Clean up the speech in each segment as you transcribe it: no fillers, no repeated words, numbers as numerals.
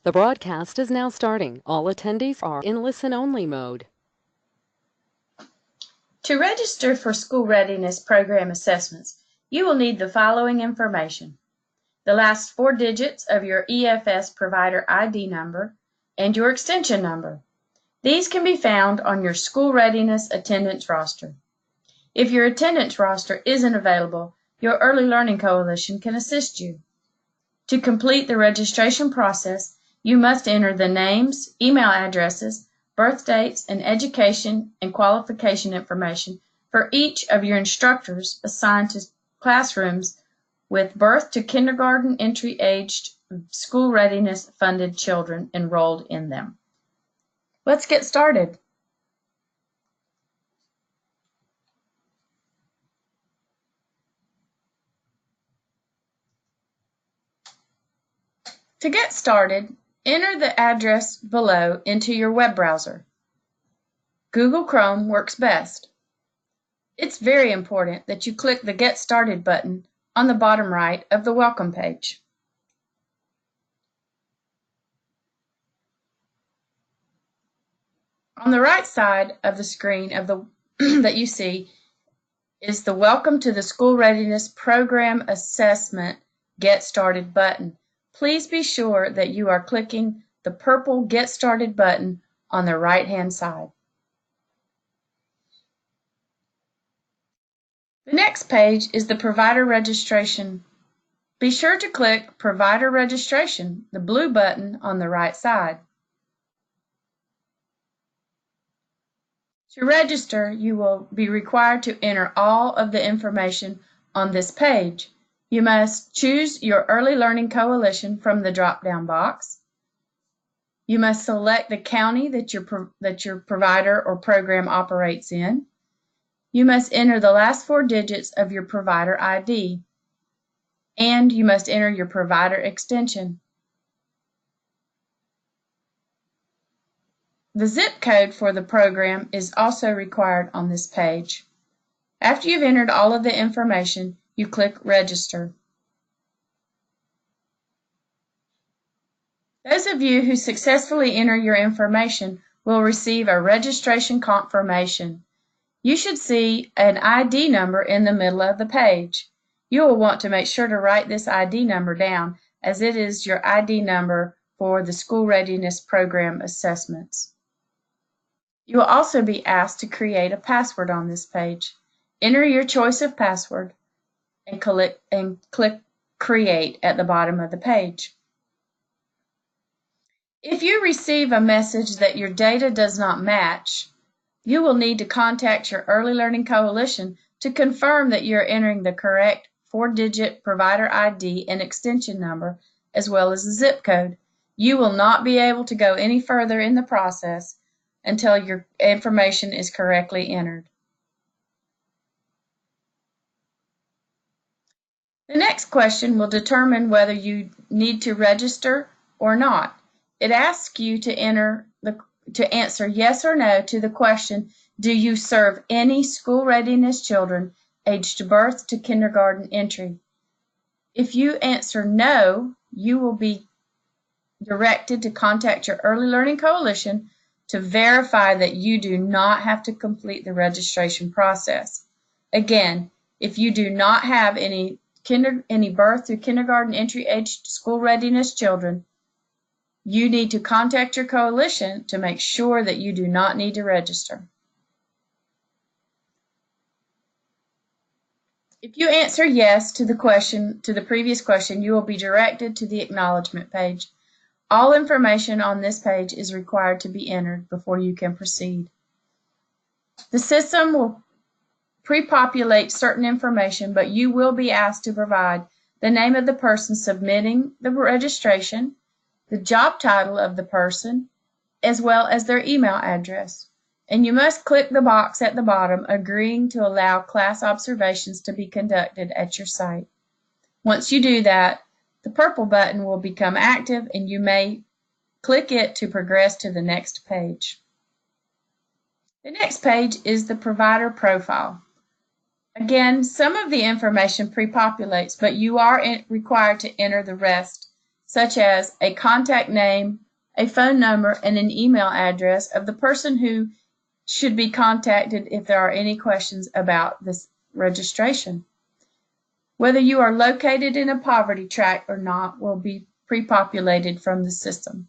The broadcast is now starting. All attendees are in listen-only mode. To register for school readiness program assessments, you will need the following information: the last 4 digits of your EFS provider ID number and your extension number. These can be found on your school readiness attendance roster. If your attendance roster isn't available, your Early Learning Coalition can assist you. To complete the registration process, you must enter the names, email addresses, birth dates, and education and qualification information for each of your instructors assigned to classrooms with birth to kindergarten entry aged school readiness funded children enrolled in them. Let's get started. To get started, enter the address below into your web browser. Google Chrome works best. It's very important that you click the Get Started button on the bottom right of the Welcome page. On the right side of the screen that you see is the Welcome to the School Readiness Program Assessment Get Started button. Please be sure that you are clicking the purple Get Started button on the right-hand side. The next page is the provider registration. Be sure to click Provider Registration, the blue button on the right side. To register, you will be required to enter all of the information on this page. You must choose your Early Learning Coalition from the drop-down box. You must select the county that your provider or program operates in. You must enter the last 4 digits of your provider ID, and you must enter your provider extension. The zip code for the program is also required on this page. After you've entered all of the information, you click Register. Those of you who successfully enter your information will receive a registration confirmation. You should see an ID number in the middle of the page. You will want to make sure to write this ID number down, as it is your ID number for the School Readiness Program assessments. You will also be asked to create a password on this page. Enter your choice of password and click Create at the bottom of the page. If you receive a message that your data does not match, you will need to contact your Early Learning Coalition to confirm that you are entering the correct 4-digit provider ID and extension number, as well as the zip code. You will not be able to go any further in the process until your information is correctly entered. The next question will determine whether you need to register or not. It asks you to answer yes or no to the question, do you serve any school readiness children aged birth to kindergarten entry? If you answer no, you will be directed to contact your Early Learning Coalition to verify that you do not have to complete the registration process. Again, if you do not have any birth to kindergarten entry aged school readiness children, you need to contact your coalition to make sure that you do not need to register. If you answer yes to the previous question, you will be directed to the Acknowledgement page. All information on this page is required to be entered before you can proceed. The system will pre-populate certain information, but you will be asked to provide the name of the person submitting the registration, the job title of the person, as well as their email address. And you must click the box at the bottom agreeing to allow class observations to be conducted at your site. Once you do that, the purple button will become active and you may click it to progress to the next page. The next page is the provider profile. Again, some of the information pre-populates, but you are required to enter the rest such as a contact name, a phone number, and an email address of the person who should be contacted if there are any questions about this registration. Whether you are located in a poverty tract or not will be pre-populated from the system.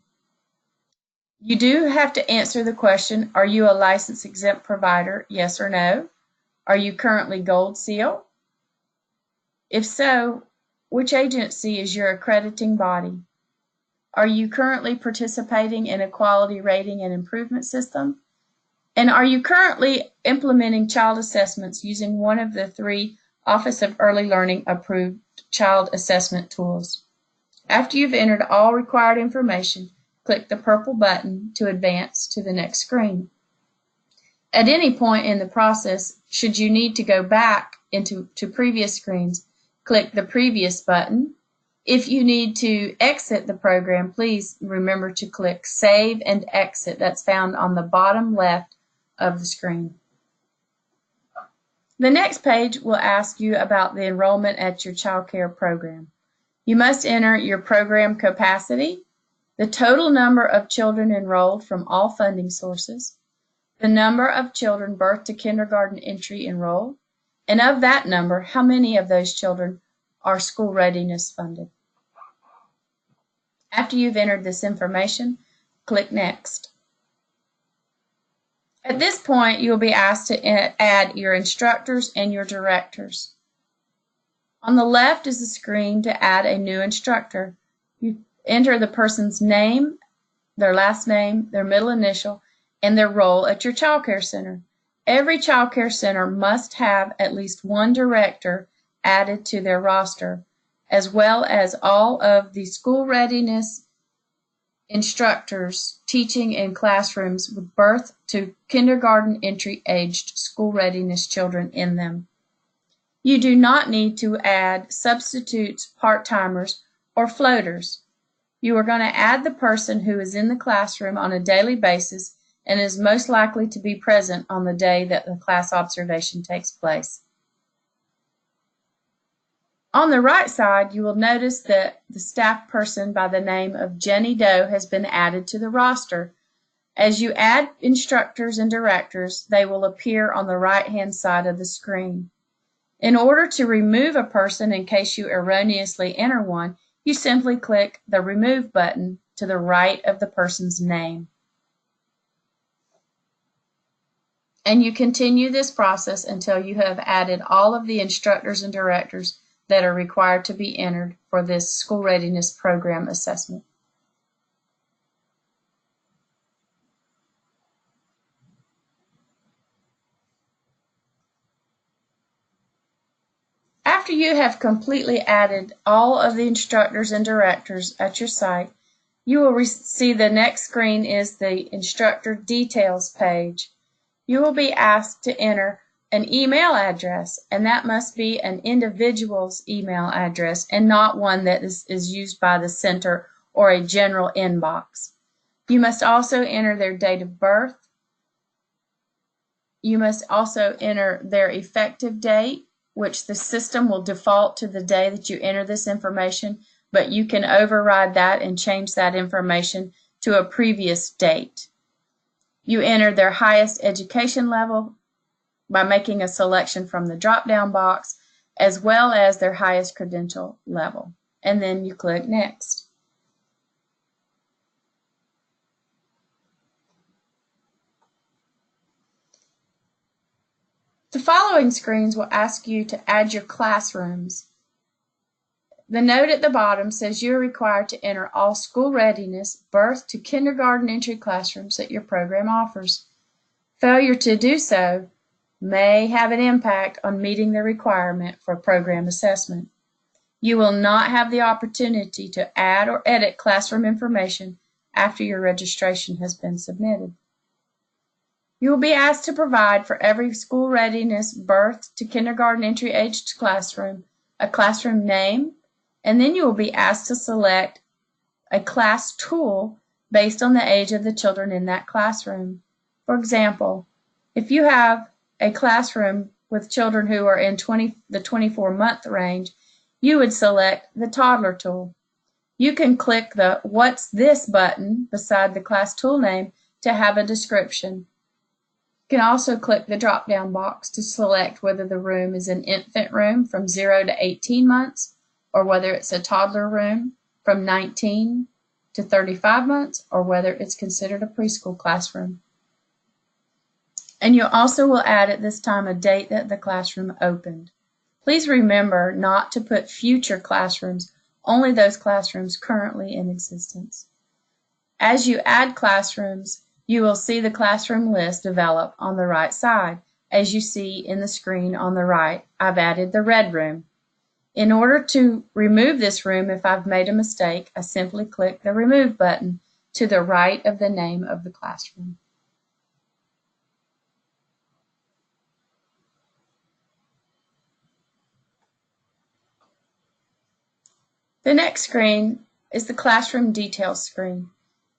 You do have to answer the question, are you a license exempt provider, yes or no? Are you currently Gold Seal? If so, which agency is your accrediting body? Are you currently participating in a quality rating and improvement system? And are you currently implementing child assessments using one of the 3 Office of Early Learning approved child assessment tools? After you've entered all required information, click the purple button to advance to the next screen. At any point in the process, should you need to go back to previous screens, click the previous button. If you need to exit the program, please remember to click Save and Exit. That's found on the bottom left of the screen. The next page will ask you about the enrollment at your child care program. You must enter your program capacity, the total number of children enrolled from all funding sources, the number of children birth to kindergarten entry enrolled, and of that number, how many of those children are school readiness funded. After you've entered this information, click Next. At this point, you'll be asked to add your instructors and your directors. On the left is the screen to add a new instructor. You enter the person's name, their last name, their middle initial, and their role at your child care center. Every child care center must have at least one director added to their roster, as well as all of the school readiness instructors teaching in classrooms with birth to kindergarten entry aged school readiness children in them. You do not need to add substitutes, part-timers, or floaters. You are going to add the person who is in the classroom on a daily basis and is most likely to be present on the day that the class observation takes place. On the right side, you will notice that the staff person by the name of Jenny Doe has been added to the roster. As you add instructors and directors, they will appear on the right-hand side of the screen. In order to remove a person in case you erroneously enter one, you simply click the Remove button to the right of the person's name. And you continue this process until you have added all of the instructors and directors that are required to be entered for this school readiness program assessment. After you have completely added all of the instructors and directors at your site, you will see the next screen is the Instructor Details page. You will be asked to enter an email address, and that must be an individual's email address and not one that is used by the center or a general inbox. You must also enter their date of birth. You must also enter their effective date, which the system will default to the day that you enter this information, but you can override that and change that information to a previous date. You enter their highest education level by making a selection from the drop-down box, as well as their highest credential level. And then you click Next. The following screens will ask you to add your classrooms. The note at the bottom says you're required to enter all school readiness, birth to kindergarten entry classrooms that your program offers. Failure to do so may have an impact on meeting the requirement for program assessment. You will not have the opportunity to add or edit classroom information after your registration has been submitted. You will be asked to provide for every school readiness birth to kindergarten entry aged classroom a classroom name, and then you will be asked to select a class tool based on the age of the children in that classroom. For example, if you have a classroom with children who are in the 24-month range, you would select the toddler tool. You can click the What's This button beside the class tool name to have a description. You can also click the drop-down box to select whether the room is an infant room from 0 to 18 months, or whether it's a toddler room from 19 to 35 months, or whether it's considered a preschool classroom. And you also will add at this time a date that the classroom opened. Please remember not to put future classrooms, only those classrooms currently in existence. As you add classrooms, you will see the classroom list develop on the right side. As you see in the screen on the right, I've added the red room. In order to remove this room, if I've made a mistake, I simply click the Remove button to the right of the name of the classroom. The next screen is the Classroom Details screen.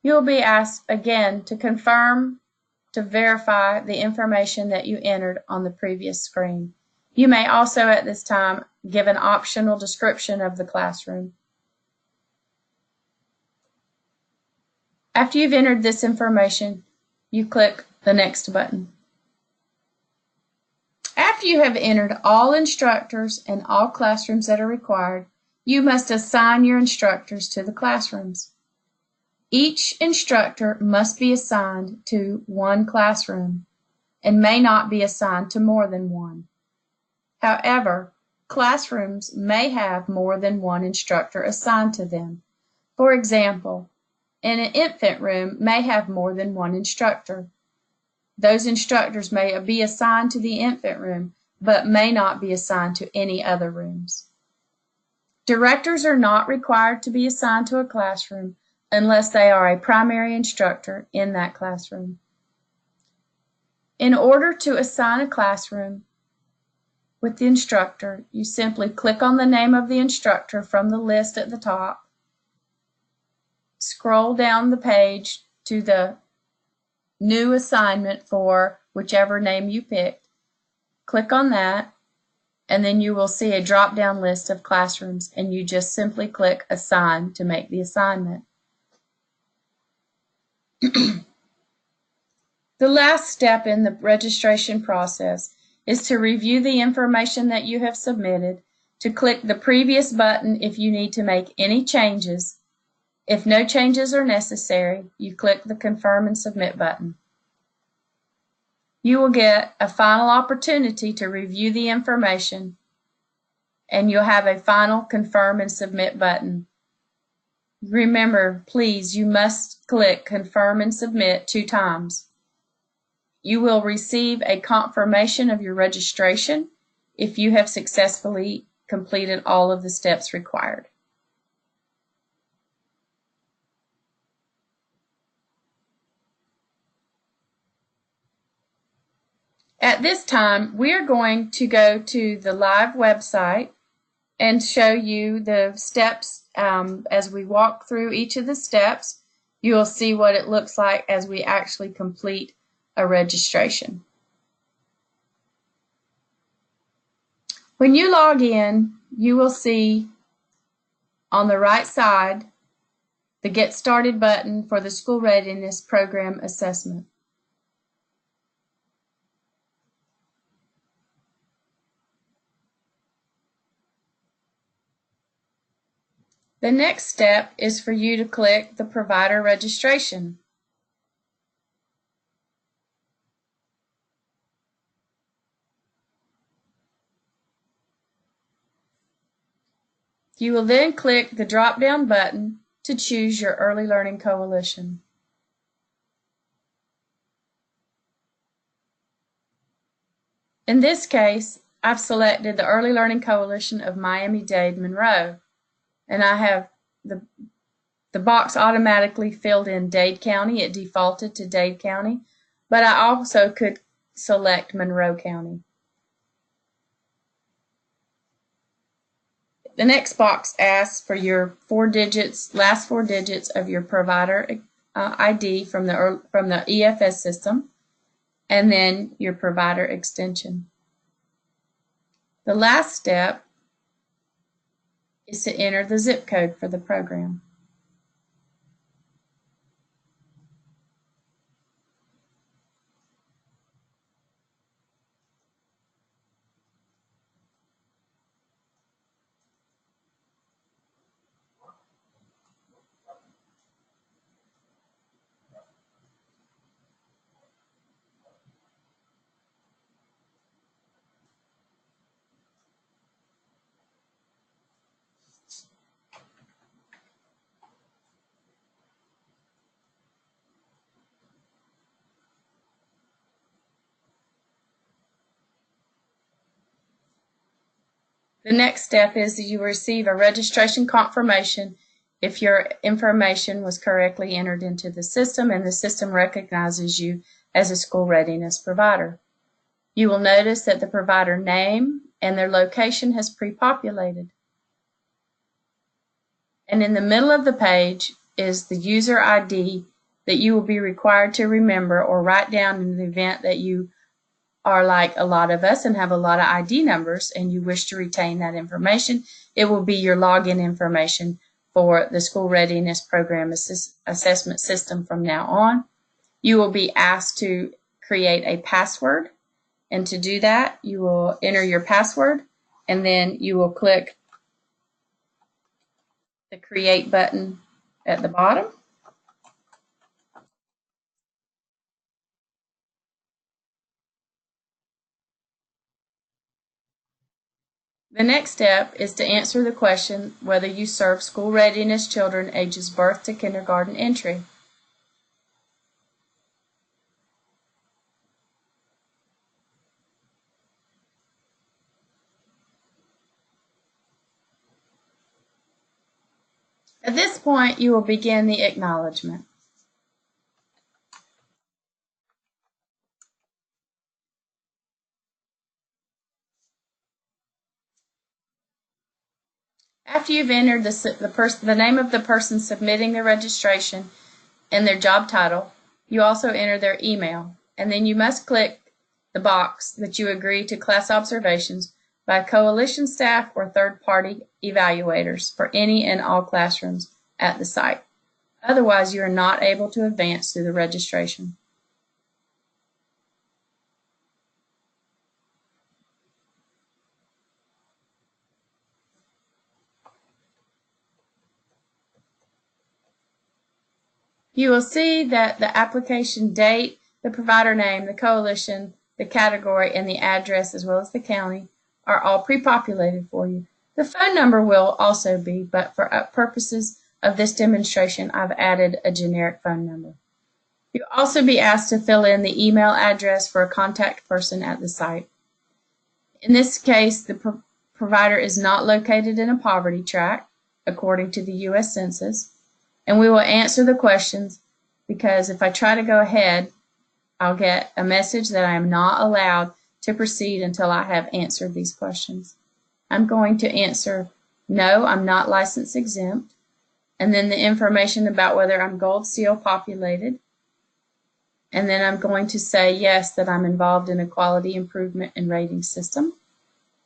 You will be asked again to confirm, to verify the information that you entered on the previous screen. You may also at this time give an optional description of the classroom. After you've entered this information, you click the Next button. After you have entered all instructors and all classrooms that are required, you must assign your instructors to the classrooms. Each instructor must be assigned to one classroom and may not be assigned to more than one. However, classrooms may have more than one instructor assigned to them. For example, an infant room may have more than one instructor. Those instructors may be assigned to the infant room, but may not be assigned to any other rooms. Directors are not required to be assigned to a classroom unless they are a primary instructor in that classroom. In order to assign a classroom with the instructor, you simply click on the name of the instructor from the list at the top, scroll down the page to the new assignment for whichever name you picked, click on that, and then you will see a drop-down list of classrooms, and you just simply click Assign to make the assignment. The last step in the registration process is to review the information that you have submitted, to click the Previous button if you need to make any changes. If no changes are necessary, you click the Confirm and Submit button. You will get a final opportunity to review the information, and you'll have a final Confirm and Submit button. Remember, please, you must click Confirm and Submit 2 times. You will receive a confirmation of your registration if you have successfully completed all of the steps required. At this time, we are going to go to the live website and show you the steps. As we walk through each of the steps, you will see what it looks like as we actually complete a registration. When you log in, you will see on the right side the Get Started button for the School Readiness Program Assessment. The next step is for you to click the Provider Registration. You will then click the drop-down button to choose your Early Learning Coalition. In this case, I've selected the Early Learning Coalition of Miami-Dade Monroe, and I have the box automatically filled in Dade County. It defaulted to Dade County, but I also could select Monroe County. The next box asks for your last four digits of your provider ID from the EFS system, and then your provider extension. The last step is to enter the zip code for the program. The next step is that you receive a registration confirmation if your information was correctly entered into the system and the system recognizes you as a school readiness provider. You will notice that the provider name and their location has pre-populated. And in the middle of the page is the user ID that you will be required to remember or write down in the event that you are like a lot of us and have a lot of ID numbers and you wish to retain that information. It will be your login information for the School Readiness Program Assessment System from now on. You will be asked to create a password, and to do that, you will enter your password and then you will click the Create button at the bottom. The next step is to answer the question whether you serve school readiness children ages birth to kindergarten entry. At this point, you will begin the acknowledgement. After you've entered the name of the person submitting the registration and their job title, you also enter their email, and then you must click the box that you agree to class observations by coalition staff or third-party evaluators for any and all classrooms at the site. Otherwise, you are not able to advance through the registration. You will see that the application date, the provider name, the coalition, the category, and the address, as well as the county, are all pre-populated for you. The phone number will also be, but for purposes of this demonstration, I've added a generic phone number. You'll also be asked to fill in the email address for a contact person at the site. In this case, the provider is not located in a poverty tract, according to the U.S. Census. And we will answer the questions because if I try to go ahead, I'll get a message that I am not allowed to proceed until I have answered these questions. I'm going to answer, no, I'm not license exempt, and then the information about whether I'm Gold Seal populated, and then I'm going to say yes, that I'm involved in a quality improvement and rating system,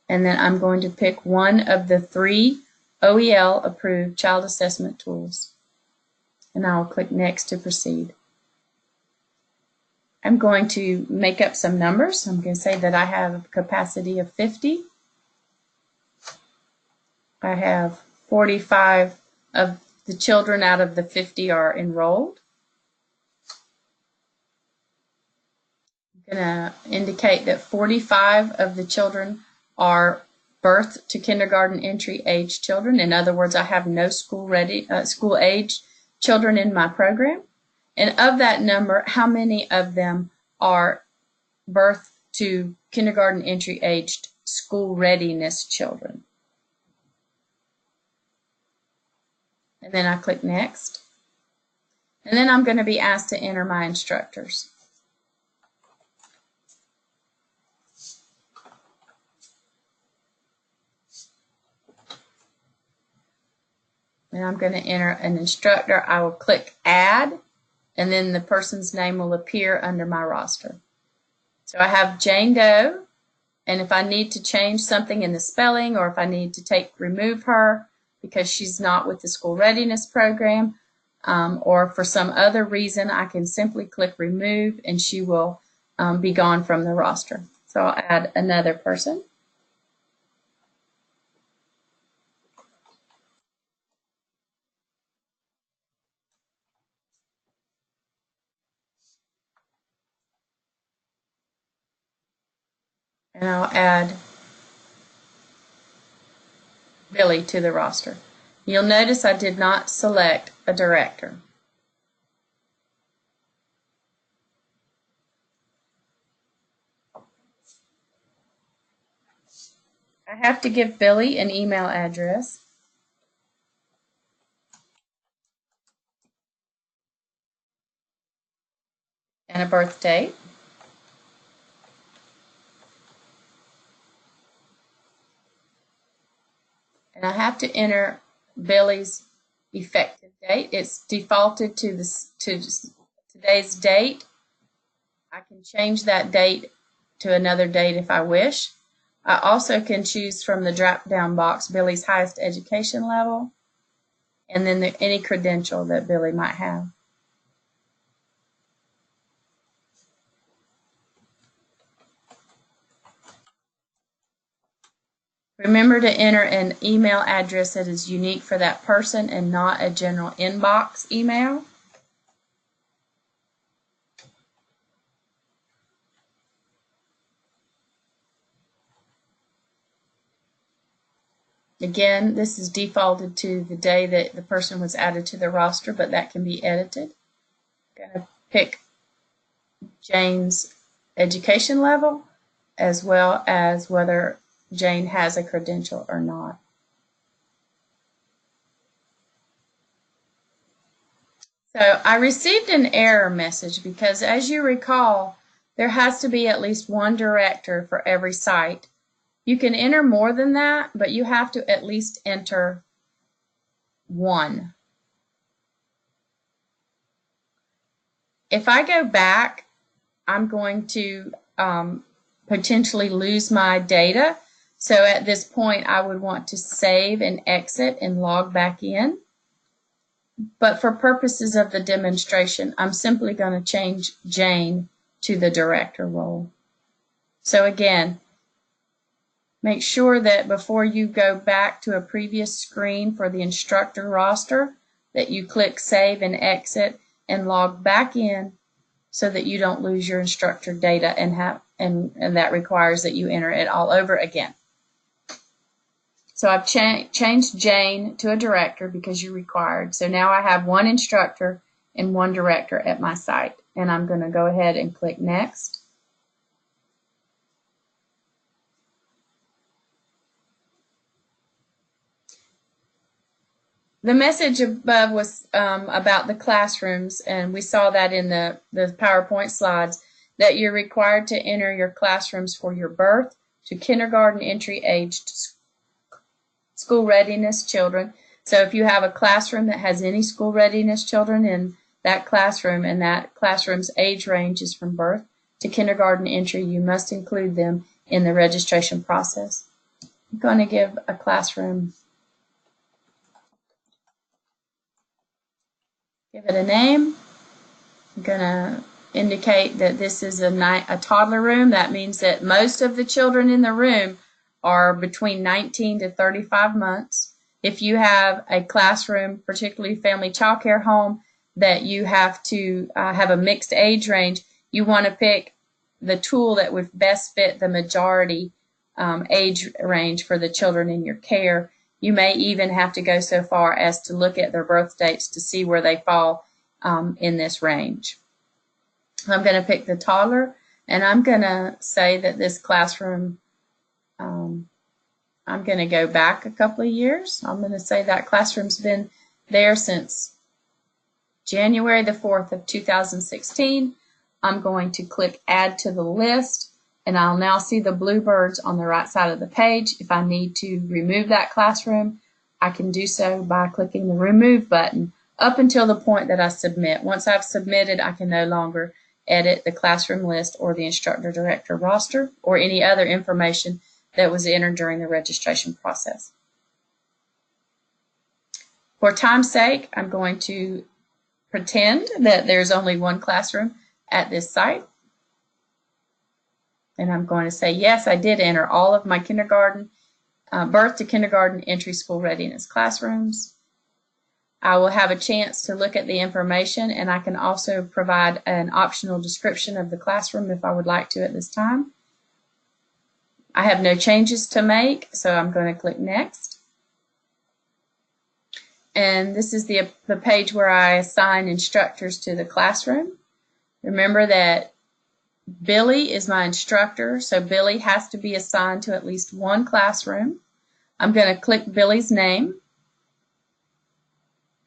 and then I'm going to pick one of the 3 OEL approved child assessment tools. And I will click Next to proceed. I'm going to make up some numbers. I'm going to say that I have a capacity of 50. I have 45 of the children out of the 50 are enrolled. I'm going to indicate that 45 of the children are birth to kindergarten entry age children. In other words, I have no school age children in my program. And of that number, how many of them are birth to kindergarten entry aged school readiness children? And then I click Next. And then I'm going to be asked to enter my instructors. And I'm going to enter an instructor. I will click Add, and then the person's name will appear under my roster. So I have Jane Doe, and if I need to change something in the spelling or if I need to remove her, because she's not with the school readiness program, or for some other reason, I can simply click remove and she will be gone from the roster. So I'll add another person. And I'll add Billy to the roster. You'll notice I did not select a director. I have to give Billy an email address. And a birth date. And I have to enter Billy's effective date. It's defaulted to today's date. I can change that date to another date if I wish. I also can choose from the drop-down box Billy's highest education level and then any credential that Billy might have. Remember to enter an email address that is unique for that person and not a general inbox email. Again, this is defaulted to the day that the person was added to the roster, but that can be edited. I'm going to pick Jane's education level as well as whether Jane has a credential or not. So I received an error message because, as you recall, there has to be at least one director for every site. You can enter more than that, but you have to at least enter one. If I go back, I'm going to potentially lose my data. So at this point, I would want to save and exit and log back in. But for purposes of the demonstration, I'm simply going to change Jane to the director role. So again, make sure that before you go back to a previous screen for the instructor roster, that you click Save and Exit and log back in so that you don't lose your instructor data and that requires that you enter it all over again. So I've changed Jane to a director because you're required. So now I have one instructor and one director at my site. And I'm going to go ahead and click Next. The message above was about the classrooms, and we saw that in the PowerPoint slides, that you're required to enter your classrooms for your birth to kindergarten entry aged school readiness children. So if you have a classroom that has any school readiness children in that classroom and that classroom's age range is from birth to kindergarten entry, you must include them in the registration process. I'm going to give a classroom, give it a name. I'm going to indicate that this is a toddler room. That means that most of the children in the room are between 19 to 35 months. If you have a classroom, particularly family child care home, that you have to have a mixed age range, you want to pick the tool that would best fit the majority age range for the children in your care. You may even have to go so far as to look at their birth dates to see where they fall in this range. I'm going to pick the toddler, and I'm going to say that this classroom, I'm going to go back a couple of years. I'm going to say that classroom's been there since January the 4th of 2016. I'm going to click Add to the List, and I'll now see the blue birds on the right side of the page. If I need to remove that classroom, I can do so by clicking the Remove button up until the point that I submit. Once I've submitted, I can no longer edit the classroom list or the instructor director roster or any other information that was entered during the registration process. For time's sake, I'm going to pretend that there's only one classroom at this site. And I'm going to say, yes, I did enter all of my kindergarten, birth to kindergarten entry school readiness classrooms. I will have a chance to look at the information, and I can also provide an optional description of the classroom if I would like to at this time. I have no changes to make, so I'm going to click Next. And this is the page where I assign instructors to the classroom. Remember that Billy is my instructor, so Billy has to be assigned to at least one classroom. I'm going to click Billy's name,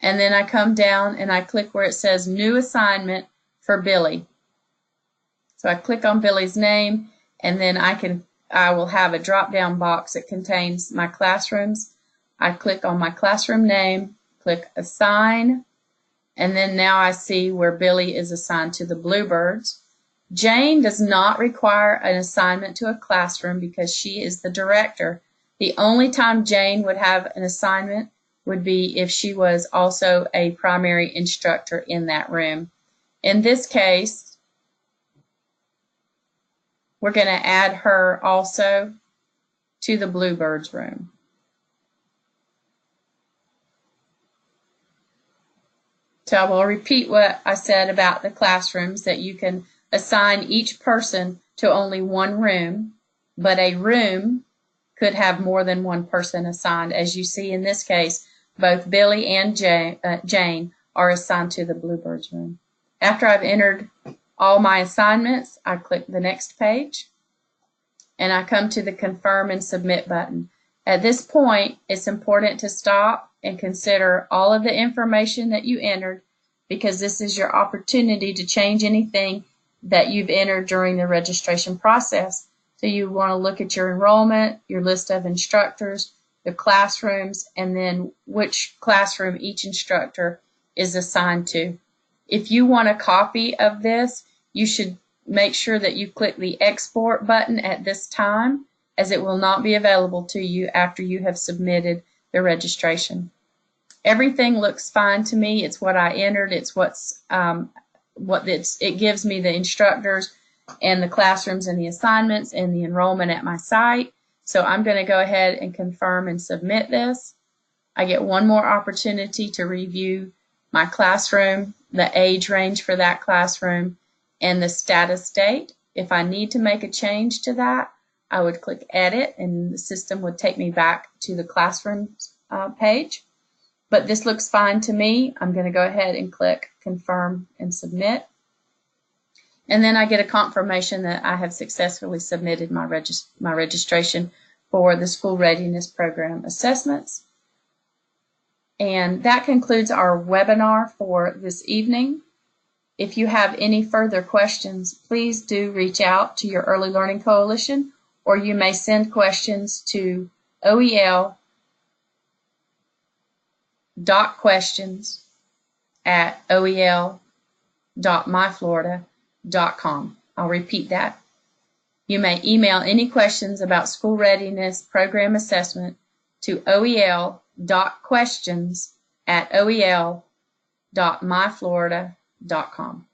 and then I come down and I click where it says New Assignment for Billy. So I click on Billy's name, and then I will have a drop-down box that contains my classrooms. I click on my classroom name, click Assign, and then now I see where Billy is assigned to the Bluebirds. Jane does not require an assignment to a classroom because she is the director. The only time Jane would have an assignment would be if she was also a primary instructor in that room. In this case, we're going to add her also to the Bluebirds room. So I will repeat what I said about the classrooms, that you can assign each person to only one room, but a room could have more than one person assigned. As you see in this case, both Billy and Jane are assigned to the Bluebirds room. After I've entered all my assignments, I click the next page, and I come to the Confirm and Submit button. At this point, it's important to stop and consider all of the information that you entered, because this is your opportunity to change anything that you've entered during the registration process. So you want to look at your enrollment, your list of instructors, the classrooms, and then which classroom each instructor is assigned to. If you want a copy of this, you should make sure that you click the Export button at this time, as it will not be available to you after you have submitted the registration. Everything looks fine to me. It's what I entered. It's it gives me the instructors and the classrooms and the assignments and the enrollment at my site. So I'm going to go ahead and confirm and submit this. I get one more opportunity to review my classroom, the age range for that classroom, and the status date. If I need to make a change to that, I would click Edit, and the system would take me back to the classrooms page. But this looks fine to me. I'm going to go ahead and click Confirm and Submit. And then I get a confirmation that I have successfully submitted my registration for the School Readiness Program assessments. And that concludes our webinar for this evening. If you have any further questions, please do reach out to your Early Learning Coalition, or you may send questions to oel.questions@oel.myflorida.com. I'll repeat that. You may email any questions about school readiness program assessment to oel.questions@oel.myflorida.com.